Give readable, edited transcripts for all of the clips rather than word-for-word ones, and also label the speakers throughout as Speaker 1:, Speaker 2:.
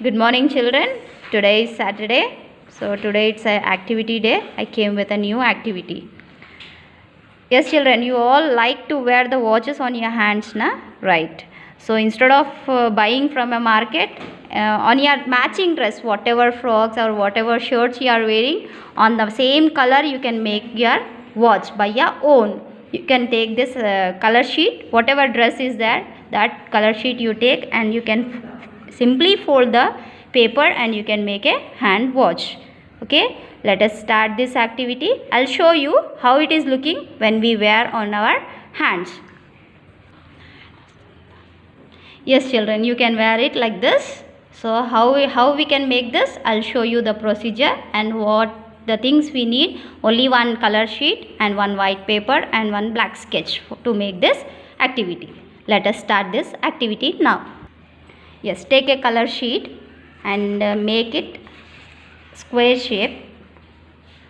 Speaker 1: Good morning, children. Today is Saturday, so today it's an activity day. I came with a new activity. Yes, children, you all like to wear the watches on your hands, na? Right. So instead of buying from a market, on your matching dress, whatever frocks or whatever shirts you are wearing, on the same color you can make your watch by your own. You can take this color sheet, whatever dress is there, that color sheet you take, and you can simply fold the paper and you can make a hand watch. Okay, let us start this activity. I'll show you how it is looking when we wear on our hands. Yes, children, you can wear it like this. So how we can make this, I'll show you the procedure and what the things we need. Only one color sheet and one white paper and one black sketch to make this activity. Let us start this activity now. Yes, take a color sheet and make it square shape.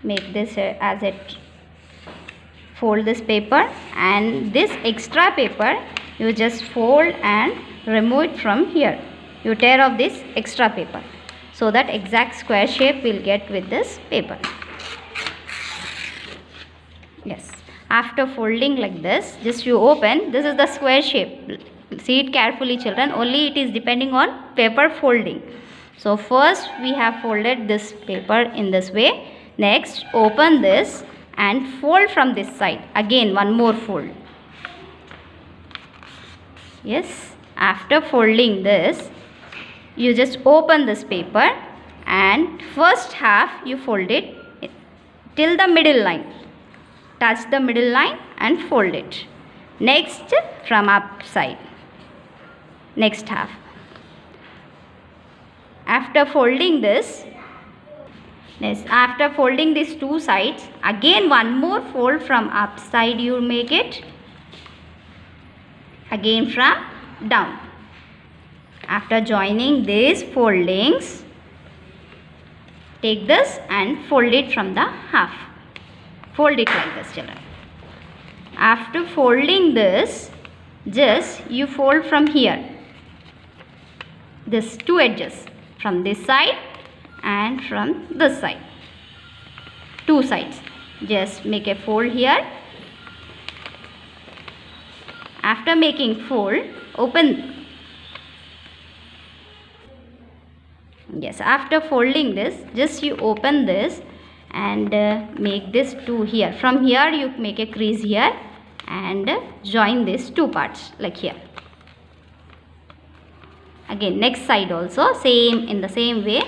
Speaker 1: Make this as it. Fold this paper, and this extra paper you just fold and remove it from here. You tear off this extra paper so that exact square shape will get with this paper. Yes, after folding like this, just you open. This is the square shape. See it carefully, children. Only it is depending on paper folding. So first we have folded this paper in this way. Next, open this and fold from this side. Again one more fold. Yes, after folding this, you just open this paper and first half you fold it till the middle line. Touch the middle line and fold it. Next, from upside. Next half. After folding this, after folding these two sides, again one more fold from upside you make it. Again from down. After joining these foldings, take this and fold it from the half. Fold it like this, children. After folding this, just you fold from here. This two edges, from this side and from this side. Two sides. Just make a fold here. After making fold, open. Yes, after folding this, just you open this and make this two here. From here you make a crease here and join these two parts like here. Again next side also same, in the same way,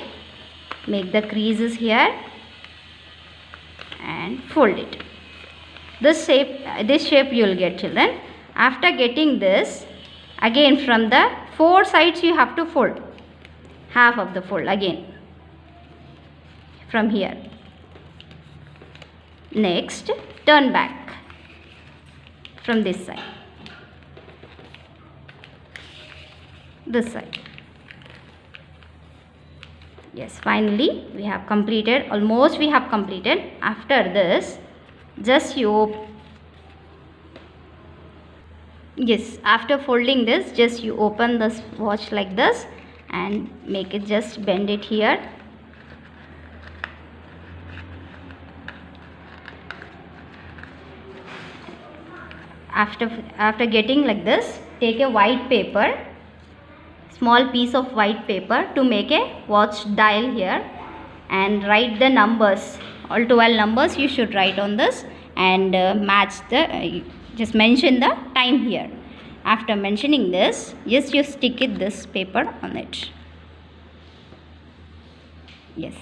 Speaker 1: make the creases here and fold it. This shape you will get, children. After getting this, again from the four sides you have to fold. Half of the fold again from here. Next, turn back from this side. This side. Yes, finally we have completed. Almost we have completed. After this, just you after folding this, just you open this watch like this and make it, just bend it here. After getting like this, take a white paper, small piece of white paper, to make a watch dial here and write the numbers. All 12 numbers you should write on this and match the just mention the time here. After mentioning this, just you stick this paper on it. Yes,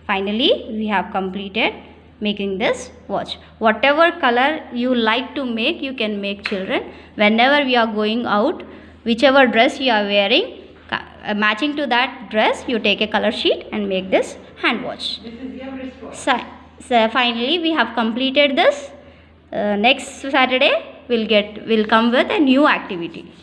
Speaker 1: finally we have completed making this watch. Whatever color you like to make, you can make, children. Whenever we are going out, whichever dress you are wearing, matching to that dress, you take a color sheet and make this hand watch. So finally we have completed this. Next Saturday we'll come with a new activity.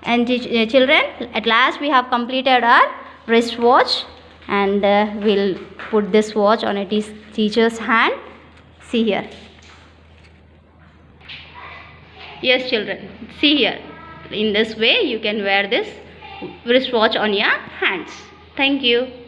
Speaker 1: And children, at last we have completed our wristwatch, and we'll put this watch on a teacher's hand. See here. Yes, children, see here. In this way you can wear this wristwatch on your hands. Thank you.